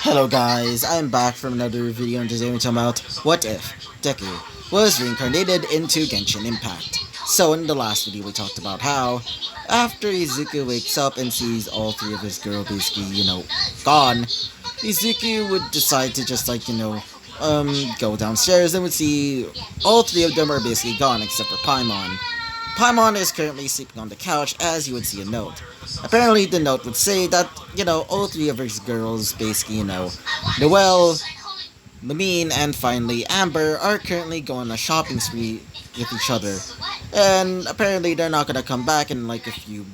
Hello guys, I'm back from another video and today we're talking about what if Deku was reincarnated into Genshin Impact. So in the last video we talked about how after Izuku wakes up and sees all three of his girls basically, gone, Izuku would decide to just go downstairs and would see all three of them are basically gone except for Paimon. Paimon is currently sleeping on the couch as you would see a note. Apparently, the note would say that, all three of his girls, basically, Noelle, Lamine, and finally Amber, are currently going on a shopping spree with each other. And apparently, they're not gonna come back in like a few,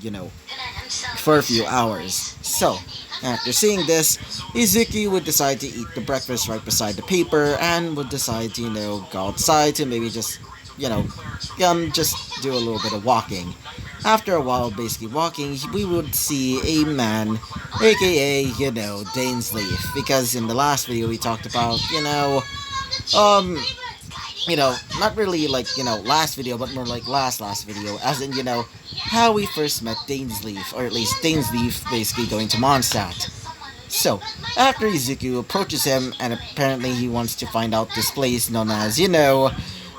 for a few hours. So, after seeing this, Izuki would decide to eat the breakfast right beside the paper and would decide to, go outside to maybe just do a little bit of walking. After a while, basically walking, we would see a man, aka, Dainsleif, because in the last video we talked about, um, not really like, last video, but more like last video, as in, how we first met Dainsleif, or at least Dainsleif basically going to Mondstadt. So, after Izuku approaches him, and apparently he wants to find out this place known as,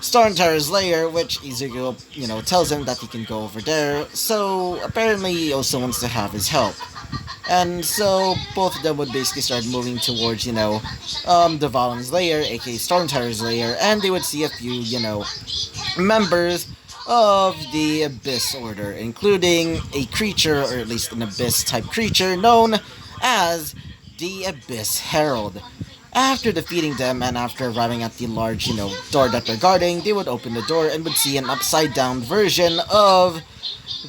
Starntar's lair, which Izuku, tells him that he can go over there, so apparently he also wants to have his help. And so both of them would basically start moving towards, the Valen's lair, aka Stormtire's lair, and they would see a few, members of the Abyss Order, including a creature, or at least an Abyss type creature, known as the Abyss Herald. After defeating them and after arriving at the large, door that they're guarding, they would open the door and would see an upside-down version of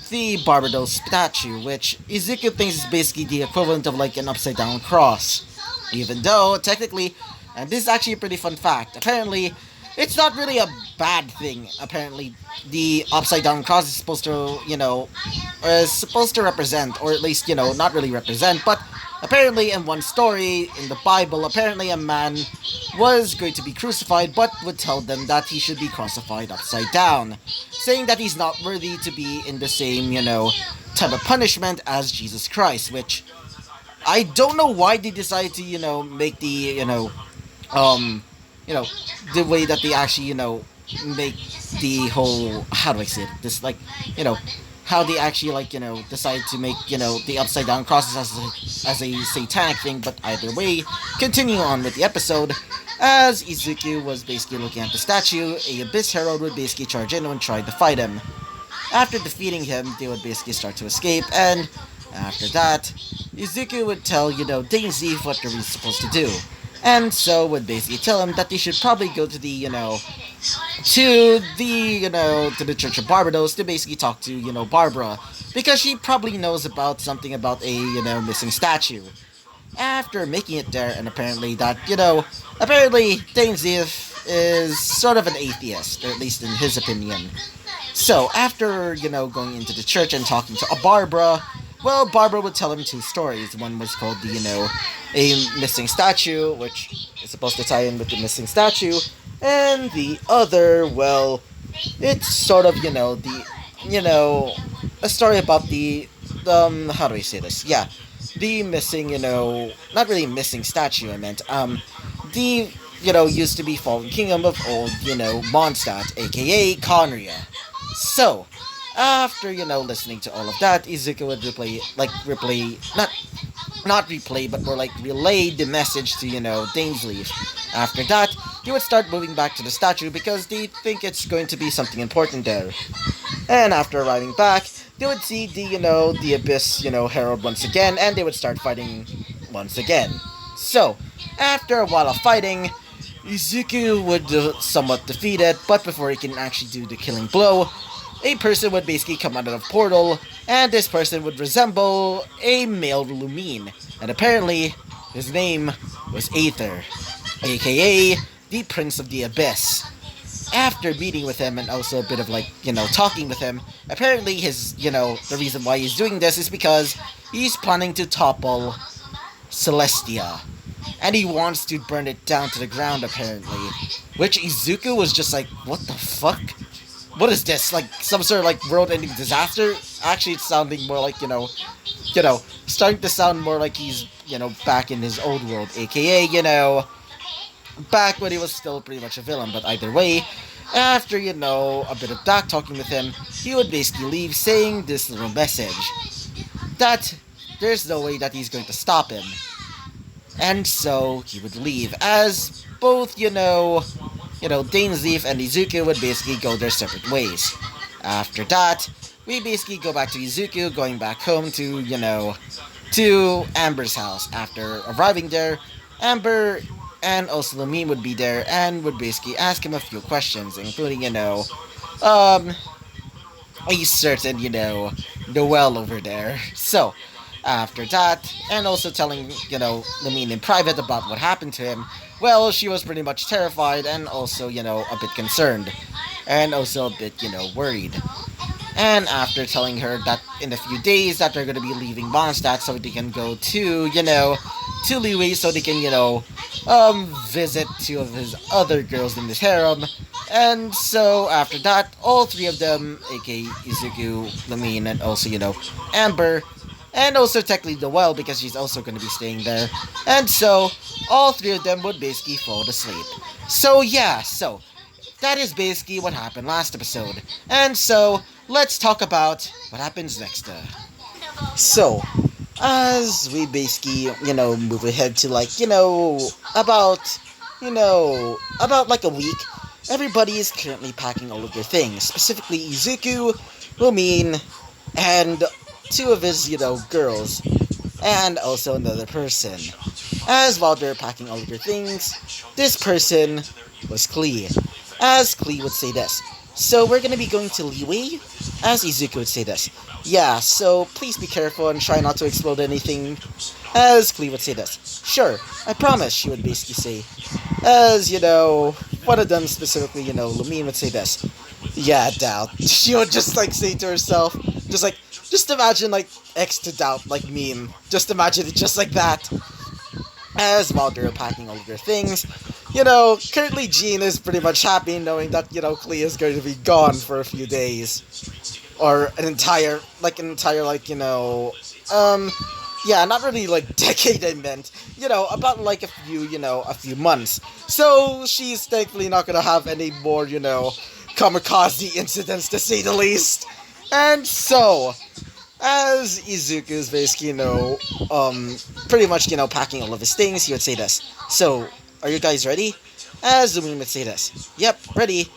the Barbados statue, which Izuku thinks is basically the equivalent of like an upside-down cross. Even though, technically, and this is actually a pretty fun fact, apparently, it's not really a bad thing. Apparently, the upside-down cross is supposed to, represent, or at least, not really represent, but apparently, in one story in the Bible, apparently a man was going to be crucified, but would tell them that he should be crucified upside down, saying that he's not worthy to be in the same, type of punishment as Jesus Christ, which I don't know why they decided to, make the, the way that they actually, make the whole, how do I say it, this, like, how they actually decide to make the upside down crosses as a satanic thing. But either way, continuing on with the episode, as Izuku was basically looking at the statue, a Abyss Herald would basically charge in and try to fight him. After defeating him, they would basically start to escape, and after that, Izuku would tell Dainsleif what they're supposed to do. And so would basically tell him that they should probably go to the, to the Church of Barbados to basically talk to, Barbara, because she probably knows about something about a, missing statue. After making it there, and apparently that, apparently Dainsleif is sort of an atheist, or at least in his opinion. So, after, going into the church and talking to Barbara, well, Barbara would tell him two stories. One was called the, a missing statue, which is supposed to tie in with the missing statue, and the other, well, it's sort of, a story about the, how do I say this? Yeah, the missing, not really missing statue, I meant, the, used to be fallen kingdom of old, Mondstadt, aka Conria. So, after, listening to all of that, Izuku would not replay, but more like relay the message to, Dainsleif. After that, they would start moving back to the statue because they think it's going to be something important there. And after arriving back, they would see the, the Abyss, Herald once again, and they would start fighting once again. So, after a while of fighting, Izuku would somewhat defeat it, but before he can actually do the killing blow, a person would basically come out of a portal, and this person would resemble a male Lumine. And apparently, his name was Aether, aka the Prince of the Abyss. After meeting with him and also a bit of talking with him, apparently his, the reason why he's doing this is because he's planning to topple Celestia. And he wants to burn it down to the ground, apparently. Which Izuku was just like, what the fuck? What is this? Like some sort of world-ending disaster? Actually, it's sounding more like, starting to sound more like he's back in his old world, aka, back when he was still pretty much a villain. But either way, after, a bit of back talking with him, he would basically leave saying this little message that there's no way that he's going to stop him. And so he would leave, as both, Dainsleif and Izuku would basically go their separate ways. After that, we basically go back to Izuku, going back home to, to Amber's house. After arriving there, Amber and also Lumine would be there and would basically ask him a few questions, including, um, a certain, Noelle over there. So, after that, and also telling, Lumine in private about what happened to him, well, she was pretty much terrified and also, a bit concerned. And also a bit, worried. And after telling her that in a few days that they're gonna be leaving Mondstadt so they can go to, to Liyue so they can, visit two of his other girls in his harem. And so after that, all three of them, aka Izuku, Lumine, and also, Amber, and also technically Noelle because she's also going to be staying there. And so all three of them would basically fall asleep. So yeah, so that is basically what happened last episode. And so let's talk about what happens next. So as we basically, move ahead to like, about, about like a week, everybody is currently packing all of their things, specifically Izuku, Lumine, and two of his, girls, and also another person. As while they're packing all of their things, this person was Klee. As Klee would say this, so we're gonna be going to Liyue? As Izuku would say this, yeah, so please be careful and try not to explode anything. As Klee would say this, sure, I promise, she would basically say. As, one of them specifically, Lumine would say this, yeah, doubt. She would just like say to herself, just imagine like X to doubt, like meme. Just imagine it just like that. As while they're packing all of their things, currently Jean is pretty much happy knowing that, Klee is going to be gone for a few days. Or an entire, like, yeah, not really like decade I meant, about like a few months. So she's thankfully not gonna have any more, kamikaze incidents to say the least. And so, as Izuku is basically, pretty much, packing all of his things, he would say this. So, are you guys ready? As Lumine would say this. Yep, ready.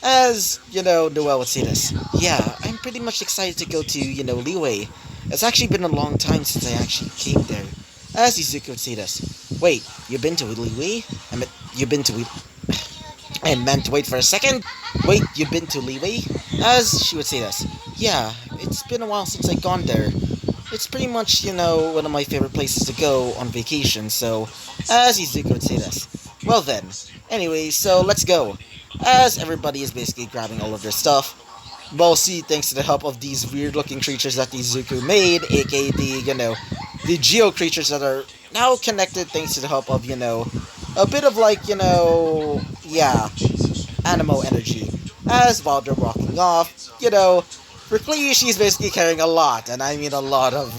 As, Noelle would say this. Yeah, I'm pretty much excited to go to, Liyue. It's actually been a long time since I actually came there. As Izuku would say this. Wait, you've been to Liyue? You've been to I meant to wait for a second. Wait, you've been to Liyue? As she would say this. Yeah, it's been a while since I've gone there. It's pretty much, one of my favorite places to go on vacation, so... As Izuku would say this. Well then. Anyway, so let's go. As everybody is basically grabbing all of their stuff. Mostly thanks to the help of these weird-looking creatures that Izuku made, aka the geo creatures that are now connected thanks to the help of, a bit of like, yeah, animo energy. As while they're walking off, for Klee, she's basically carrying a lot, and I mean a lot of,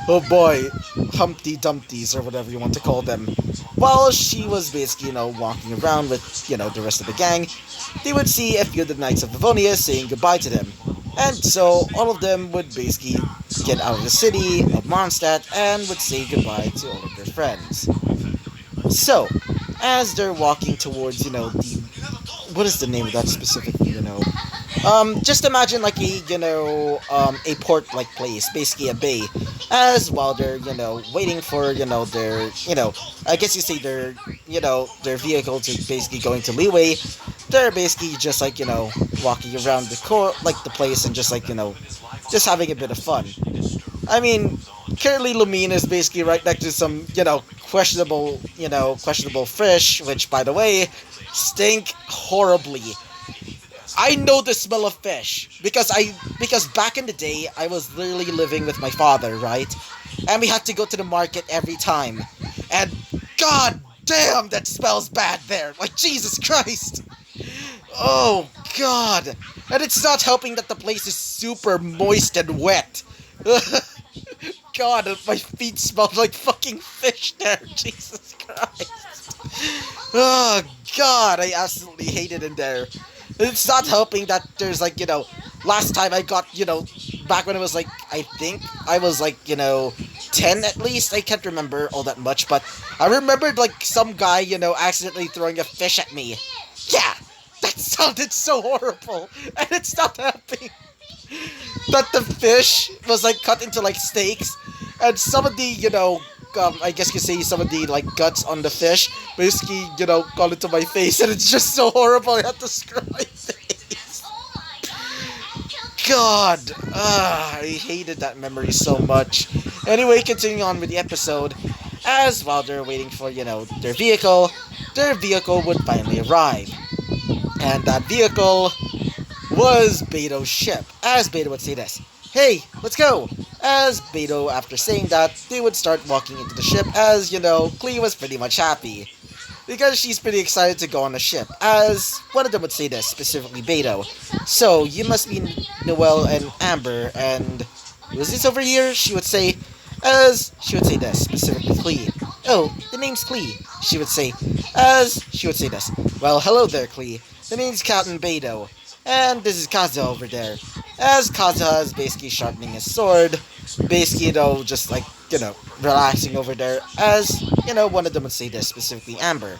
oh boy, Humpty Dumpties, or whatever you want to call them. While she was basically, walking around with, the rest of the gang, they would see a few of the Knights of Livonia saying goodbye to them. And so, all of them would basically get out of the city of Mondstadt and would say goodbye to all of their friends. So, as they're walking towards, what is the name of that specific, just imagine like a port-like place, basically a bay, as while they're, waiting for, their, I guess you say their vehicle to basically going to Liyue, they're basically just like, walking around the place and just like, just having a bit of fun. I mean, currently Lumine is basically right next to some, questionable fish, which, by the way, stink horribly. I know the smell of fish because back in the day I was literally living with my father, right? And we had to go to the market every time. And god damn, that smells bad there. Like Jesus Christ. Oh god. And it's not helping that the place is super moist and wet. god, my feet smelled like fucking fish there. Jesus Christ. Oh god, I absolutely hate it in there. It's not helping that there's like, last time I got, back when it was like, I think I was like, 10 at least. I can't remember all that much, but I remembered like some guy, accidentally throwing a fish at me. Yeah, that sounded so horrible, and it's not helping. That the fish was like cut into like steaks, and some of the, I guess you could say some of the like guts on the fish basically, got into my face, and it's just so horrible. I had to screw my face. God, I hated that memory so much. Anyway, continuing on with the episode, as while they're waiting for, their vehicle would finally arrive. And that vehicle was Beto's ship, as Beto would say this. Hey, let's go! As Beto, after saying that, they would start walking into the ship, as, Klee was pretty much happy. Because she's pretty excited to go on the ship, as one of them would say this, specifically Beto. So, you must be Noelle and Amber, and was this over here? She would say, as she would say this, specifically Klee. Oh, the name's Klee, she would say, as she would say this. Well, hello there, Klee. The name's Captain Beto. And this is Kaza over there. As Kaza is basically sharpening his sword, basically, just like, relaxing over there, as, one of them would say this, specifically Amber.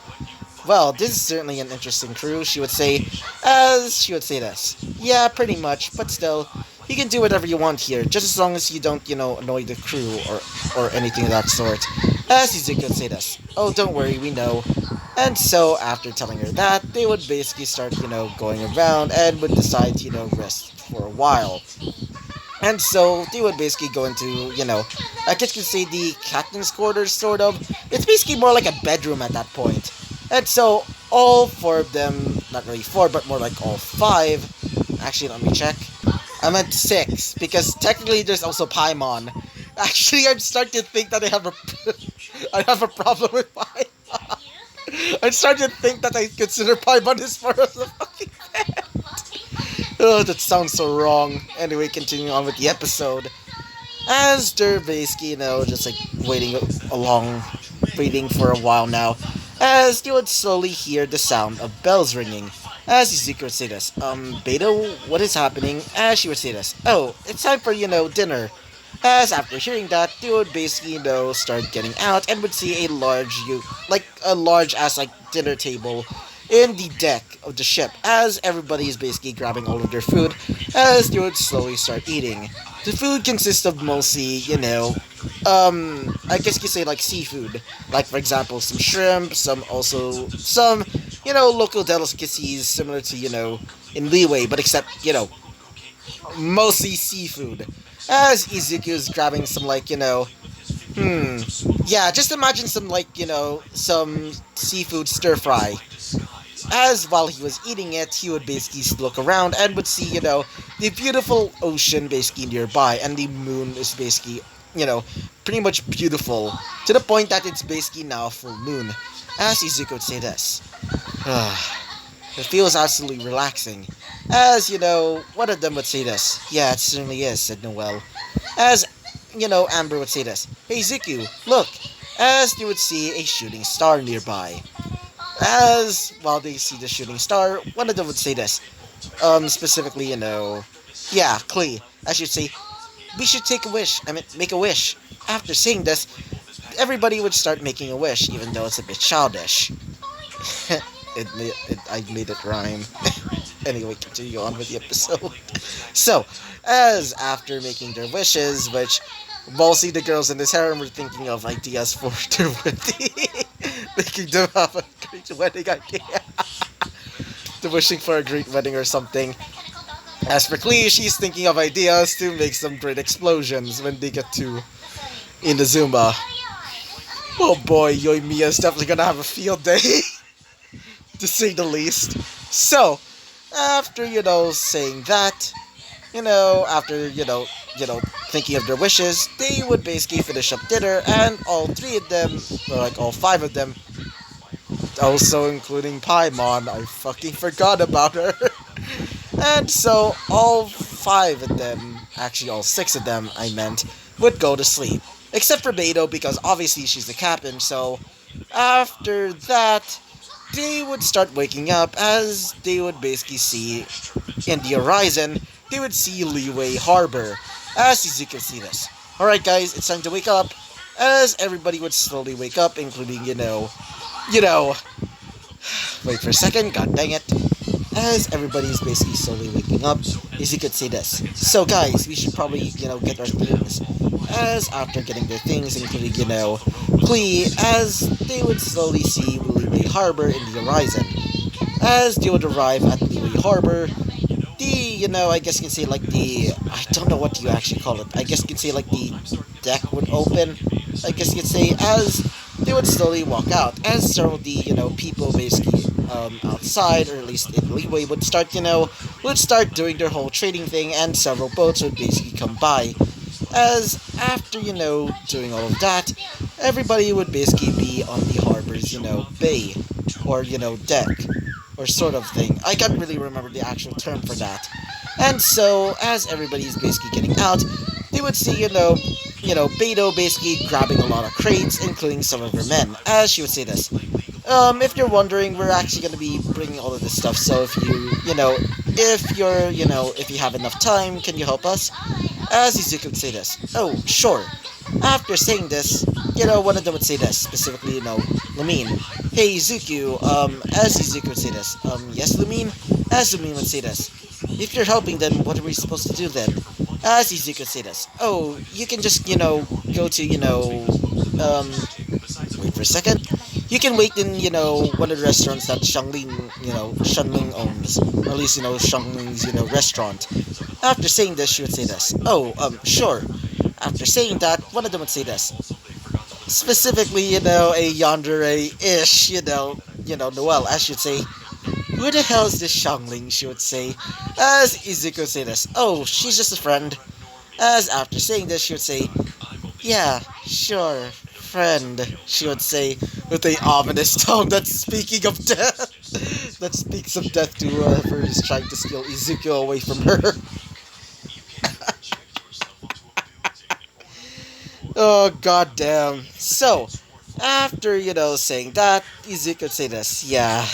Well, this is certainly an interesting crew, she would say, as she would say this. Yeah, pretty much, but still, you can do whatever you want here, just as long as you don't, annoy the crew or anything of that sort. As Izuku would say this. Oh, don't worry, we know. And so, after telling her that, they would basically start, going around and would decide to, rest for a while. And so, they would basically go into, I guess you could say the captain's quarters, sort of. It's basically more like a bedroom at that point. And so, all four of them, not really four, but more like all five. Actually, let me check. I meant six, because technically there's also Paimon. Actually, I'm starting to think that I have a problem with Paimon. I'm starting to think that I consider Paimon as part of the fucking pet. Oh, that sounds so wrong. Anyway, continuing on with the episode. As they're basically, just like waiting for a while now, as you would slowly hear the sound of bells ringing. As Izuku would say this, Beto, what is happening? As she would say this, oh, it's time for, dinner. As after hearing that, they would basically, start getting out and would see a large ass, dinner table in the deck of the ship, as everybody is basically grabbing all of their food, as they would slowly start eating. The food consists of mostly, I guess you could say seafood. Like, for example, some shrimp, some, local delicacies similar to, in Leeway, but except, mostly seafood. As Izuku is grabbing some, yeah, just imagine some, some seafood stir-fry. As while he was eating it, he would basically look around and would see, the beautiful ocean basically nearby, and the moon is basically, pretty much beautiful, to the point that it's basically now a full moon. As Izuku would say this. It feels absolutely relaxing. As, one of them would say this. Yeah, it certainly is, said Noelle. As, Amber would say this. Hey, Izuku, look. As you would see a shooting star nearby. As, while they see the shooting star, one of them would say this. Specifically, yeah, Klee. As you'd say, we should make a wish. After saying this, everybody would start making a wish, even though it's a bit childish. I made it rhyme. Anyway, continue on with the episode. So, as after making their wishes, which mostly the girls in this harem were thinking of ideas for their wedding, making them have a great wedding idea. They're wishing for a great wedding or something. As for Klee, she's thinking of ideas to make some great explosions when they get to Inazuma. Oh boy, Yoimiya's definitely gonna have a field day. To say the least. So, after, saying that, after, thinking of their wishes, they would basically finish up dinner, and all three of them, or all five of them, also including Paimon, I fucking forgot about her. And so, all five of them, actually all six of them, I meant, would go to sleep. Except for Beto, because obviously she's the captain, so after that, they would start waking up as they would basically see in the horizon, they would see Leeway Harbor, as you can see this. Alright guys, it's time to wake up, as everybody would slowly wake up, including, you know, wait for a second, god dang it, as everybody's basically slowly waking up, as you could see this. So guys, we should probably, get our things, as after getting their things, including, Klee, as they would slowly see Leeway Harbor in the horizon. As they would arrive at Leeway Harbor, I guess you can say like I don't know what you actually call it. I guess you can say like the deck would open. I guess you could say as they would slowly walk out. As several of the, people basically outside, or at least in Leeway, would start doing their whole trading thing, and several boats would basically come by. As after, doing all of that, everybody would basically be on the harbor's, bay, or, deck, or sort of thing. I can't really remember the actual term for that. And so, as everybody's basically getting out, they would see, Beto basically grabbing a lot of crates, including some of her men, as she would say this. If you're wondering, we're actually going to be bringing all of this stuff, so if if you have enough time, can you help us? As Izuku would say this. Oh, sure. After saying this, one of them would say this, specifically, Lamine. Hey, Izuku, as Izuku would say this. Yes, Lamine? As Lamine would say this. If you're helping, then what are we supposed to do then? As Izuku would say this. Oh, you can just, go to, wait for a second. You can wait in, one of the restaurants that Shanling owns. Or at least, Shangling's, restaurant. After saying this, she would say this. Oh, sure. After saying that, one of them would say this. Specifically, a yandere-ish, Noelle, as she'd say. Who the hell is this Shangling, she would say. As Izuku would say this. Oh, she's just a friend. As after saying this, she would say, yeah, sure, friend, she would say, with a ominous tone that's speaking of death. That speaks of death to whoever is trying to steal Izuku away from her. Oh, goddamn. So, after, saying that, Izuku would say this. Yeah,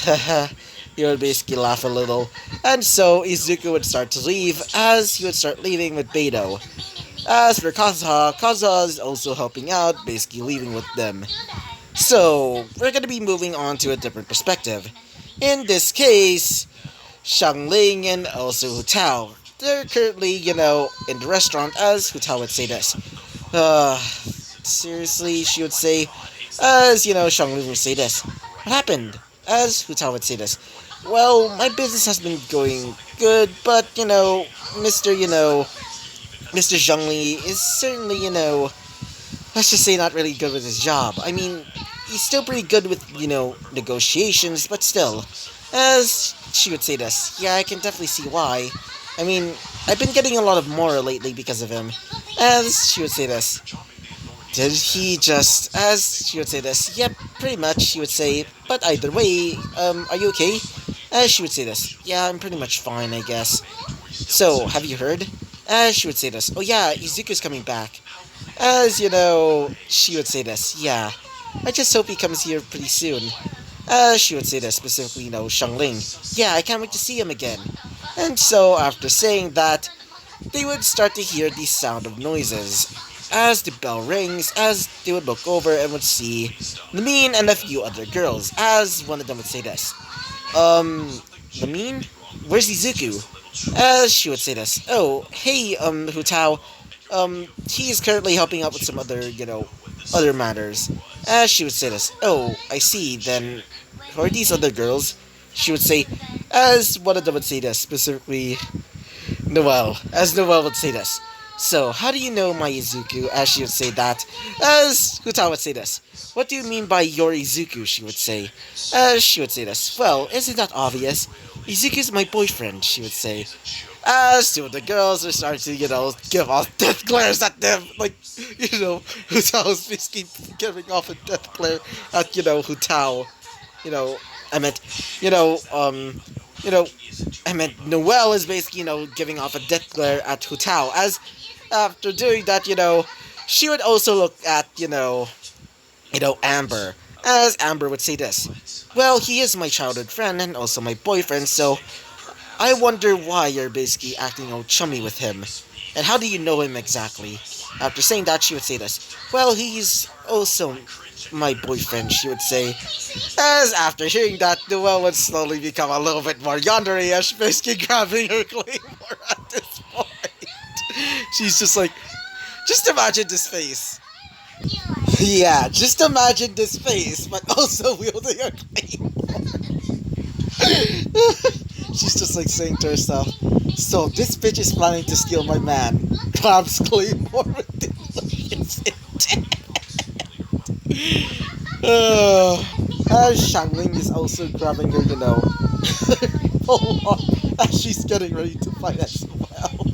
he would basically laugh a little. And so, Izuku would start to leave, as he would start leaving with Beto. As for Kazuha, Kazuha is also helping out, basically leaving with them. So, we're gonna be moving on to a different perspective. In this case, Shangling and also Hutao. They're currently, in the restaurant, as Hutao would say this. Seriously, she would say, as, Shangling would say this. What happened? As Hutao would say this. Well, my business has been going good, but, Mr. Mr. Zhongli is certainly, let's just say not really good with his job. I mean, he's still pretty good with, negotiations, but still. As she would say this, yeah, I can definitely see why. I mean, I've been getting a lot of morale lately because of him. As she would say this. Did he just... As she would say this. Yep, pretty much, she would say. But either way, are you okay? As she would say this. Yeah, I'm pretty much fine, I guess. So, have you heard? As she would say this. Oh yeah, Izuku's coming back. As, she would say this. Yeah, I just hope he comes here pretty soon. As she would say this, specifically, Shangling. Yeah, I can't wait to see him again. And so, after saying that, they would start to hear the sound of noises. As the bell rings, as they would look over and would see Lamine and a few other girls, as one of them would say this. Lamine? Where's Izuku? As she would say this. Oh, hey, Hutao. He's currently helping out with some other, other matters. As she would say this. Oh, I see, then, who are these other girls? She would say, as one of them would say this, specifically Noelle, as Noelle would say this. So, how do you know my Izuku? As she would say that. As Hutao would say this. What do you mean by your Izuku? She would say. As she would say this. Well, isn't that obvious? Izuku's my boyfriend, she would say. As two of the girls are starting to, give off death glares at them. Like, Hutao's basically giving off a death glare at, Hutao. I meant, Noelle is basically, giving off a death glare at Hutao. As after doing that, She would also look at, Amber, as Amber would say this. Well, he is my childhood friend and also my boyfriend, so I wonder why you're basically acting all chummy with him. And how do you know him exactly? After saying that, she would say this. Well, he's also my boyfriend, she would say. As after hearing that, Noelle would slowly become a little bit more yandere as basically grabbing her claymore at this point. She's just like, just imagine this face. Yeah, just imagine this face, but also wielding a claymore. She's just like saying to herself, so this bitch is planning to steal my man. Grabs claymore with the as Shangling is also grabbing her, full on as she's getting ready to fight as well.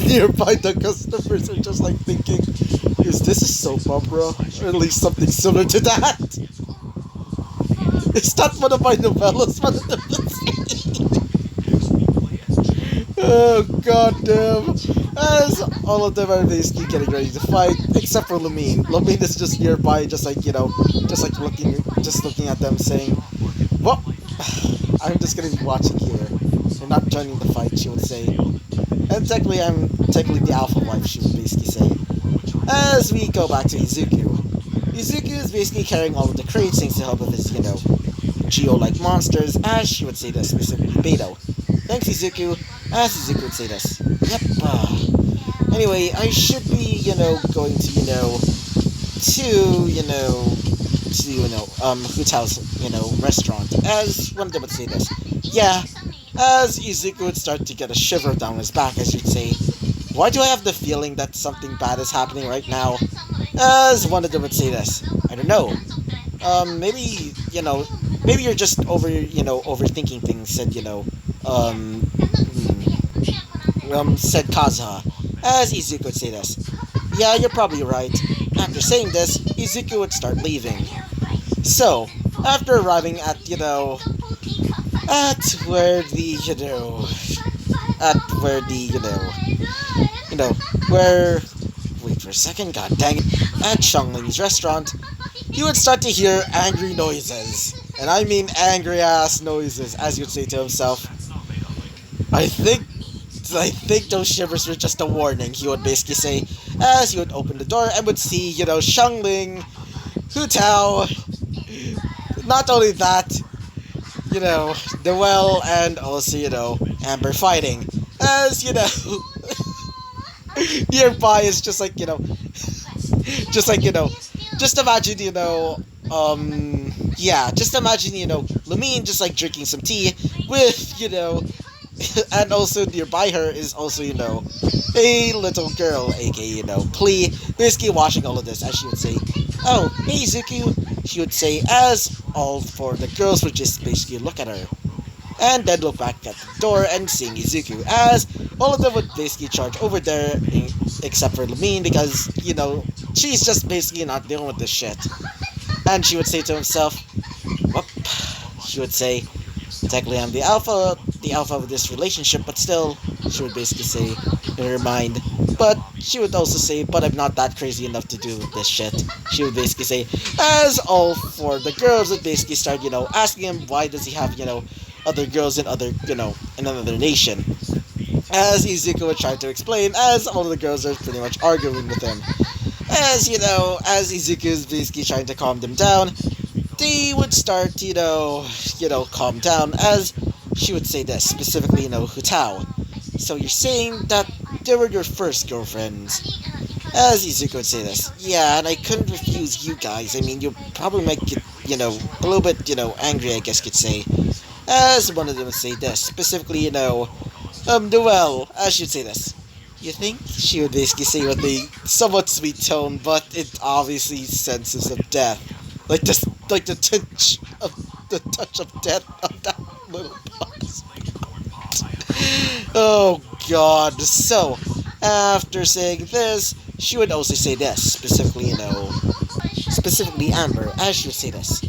Nearby, the customers are just like thinking, is this a soap opera? Or at least something similar to that? Is that one of my novellas? One of them? Oh god damn. As all of them are basically getting ready to fight, except for Lumine. Lumine is just nearby, just like, looking at them saying, well, I'm just gonna be watching here. You're not joining the fight, she would say. And technically, I'm technically the alpha wife, she would basically say. As we go back to Izuku. Izuku is basically carrying all of the crates thanks to help of his, Geo-like monsters, as she would say this, specifically Beto. Thanks, Izuku. As Izuku would say this. Yep. Anyway, I should be, going to, Hutao's, restaurant. As one of them would say this. Yeah. As Izuku would start to get a shiver down his back, as you'd say, why do I have the feeling that something bad is happening right now? As one of them would say this. I don't know. Maybe you're just overthinking things, said Kazuha, as Izuku would say this. Yeah, you're probably right. After saying this, Izuku would start leaving. So, after arriving at, wait for a second, god dang it, at Xiangling's restaurant, he would start to hear angry noises. And I mean angry ass noises, as you'd say to himself. I think those shivers were just a warning, he would basically say, as he would open the door and would see, Xiangling, Hutao, not only that, Noelle and also, Amber fighting. As, nearby is just like, just imagine, just imagine, Lumine just like drinking some tea with, and also nearby her is also, a little girl, aka, Klee, basically watching all of this, as she would say, oh, hey, Zuku, she would say, as all four of the girls would just basically look at her. And then look back at the door and seeing Izuku, as all of them would basically charge over there, except for Lumine, because, she's just basically not dealing with this shit. And she would say to himself, whoop, she would say, technically I'm the alpha of this relationship, but still, she would basically say in her mind, but she would also say, but I'm not that crazy enough to do this shit. She would basically say, as all four of the girls would basically start, asking him why does he have, other girls in another nation. As Izuku would try to explain, as all of the girls are pretty much arguing with him. As, as Izuku is basically trying to calm them down, they would start, calm down, as she would say this, specifically, Hutao. So you're saying that they were your first girlfriends. As Izuku would say this. Yeah, and I couldn't refuse you guys. I mean, you probably might get, a little bit, angry, I guess you could say. As one of them would say this, specifically, Noelle, as she'd say this. You think? She would basically say with a somewhat sweet tone, but it obviously senses of death. Like the touch of death of that little box. Oh god. So, after saying this, she would also say this, specifically Amber, as she would say this.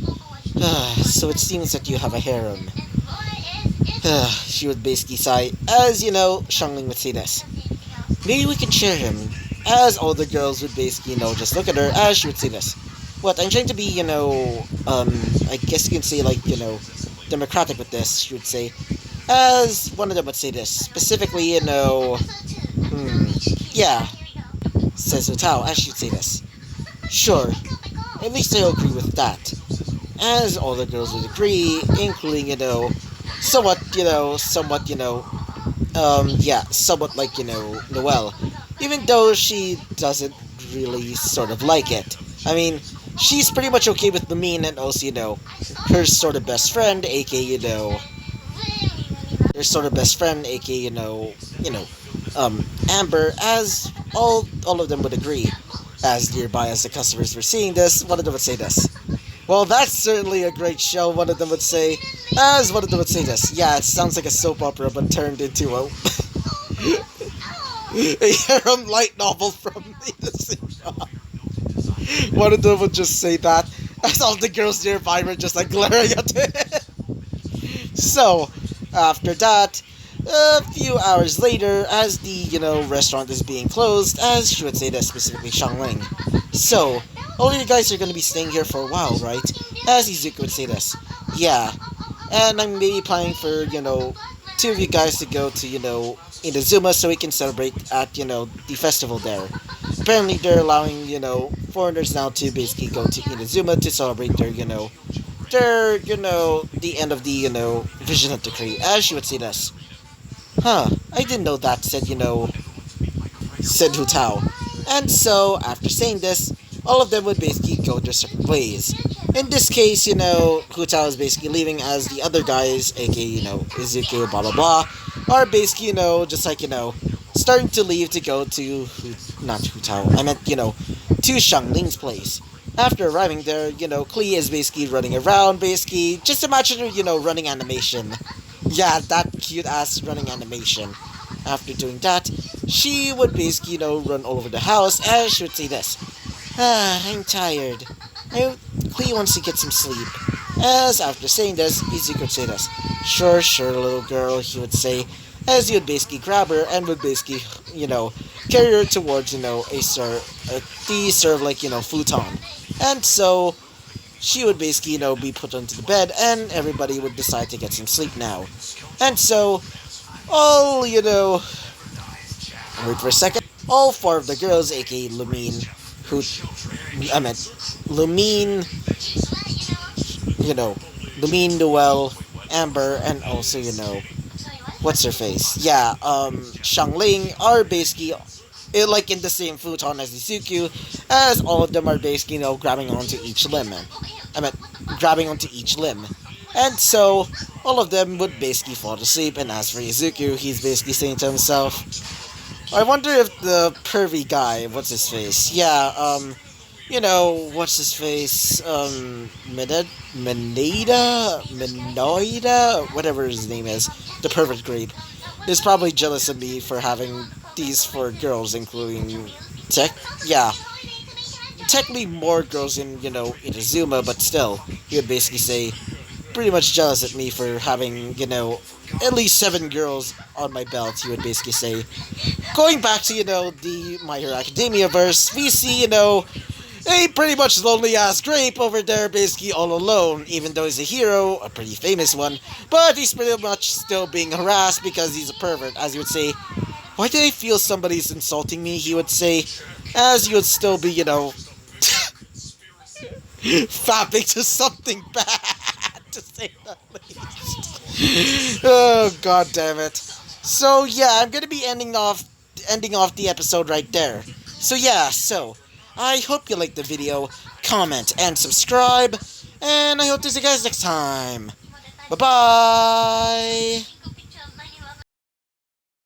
So it seems that you have a harem. She would basically sigh, as, Xiangling would say this. Maybe we can share him, as all the girls would basically, just look at her as she would say this. What, I'm trying to be, I guess you can say, like, democratic with this, she would say. As one of them would say this. Specifically, yeah, says Utao, as she would say this. Sure, at least I agree with that. As all the girls would agree, including, somewhat, yeah, somewhat like, Noelle. Even though she doesn't really sort of like it. I mean, she's pretty much okay with Lamine and also, her sort of best friend, aka, her sort of best friend, aka, Amber, as all of them would agree. As nearby as the customers were seeing this, one of them would say this. Well, that's certainly a great show, one of them would say, as one of them would say this. Yeah, it sounds like a soap opera, but turned into a a harem light novel from Inazuma. One of them would just say that, as all the girls nearby were just like glaring at it. So, after that, a few hours later, as the, restaurant is being closed, as she would say that specifically Shangling. So, all of you guys are going to be staying here for a while, right? As Izuku would say this. Yeah. And I'm maybe planning for, two of you guys to go to, Inazuma so we can celebrate at, the festival there. Apparently they're allowing, foreigners now to basically go to Inazuma to celebrate their, the end of the, Vision of Decree. As she would say this. Huh, I didn't know that, said Hutao. And so, after saying this, all of them would basically go their separate ways. In this case, Hutao is basically leaving as the other guys, aka, Izuku, blah blah blah, are basically, just like, starting to leave to go to, not Hutao, I meant, to Shangling's place. After arriving there, Klee is basically running around, basically, just imagine her, running animation. Yeah, that cute ass running animation. After doing that, she would basically, run all over the house, as she would say this. I'm tired. Klee wants to get some sleep. As after saying this, Izuku would say this. Sure, little girl, he would say, as he would basically grab her and would basically, carry her towards, the sort of like, futon. And so, she would basically, be put onto the bed and everybody would decide to get some sleep now. And so, all, wait for a second, all four of the girls, aka Lumine, Lumine, Lumine, Noelle, Amber, and also, what's her face? Yeah, Shangling are basically like in the same futon as Izuku, as all of them are basically, grabbing onto each limb. Grabbing onto each limb. And so, all of them would basically fall asleep, and as for Izuku, he's basically saying to himself, I wonder if the pervy guy, what's his face? Yeah, what's his face? Minoida? Whatever his name is. The pervert grape. Is probably jealous of me for having these four girls, including technically more girls in, Inazuma, but still, he would basically say, pretty much jealous at me for having, at least 7 girls on my belt, he would basically say. Going back to, the My Hero Academia verse, we see, a pretty much lonely-ass grape over there, basically all alone, even though he's a hero, a pretty famous one, but he's pretty much still being harassed because he's a pervert, as he would say. Why do I feel somebody's insulting me, he would say, as he would still be, fapping to something bad, to say the least. Oh, god damn it. So, yeah, I'm gonna be ending off the episode right there. So, yeah, I hope you liked the video, comment, and subscribe, and I hope to see you guys next time. Bye-bye!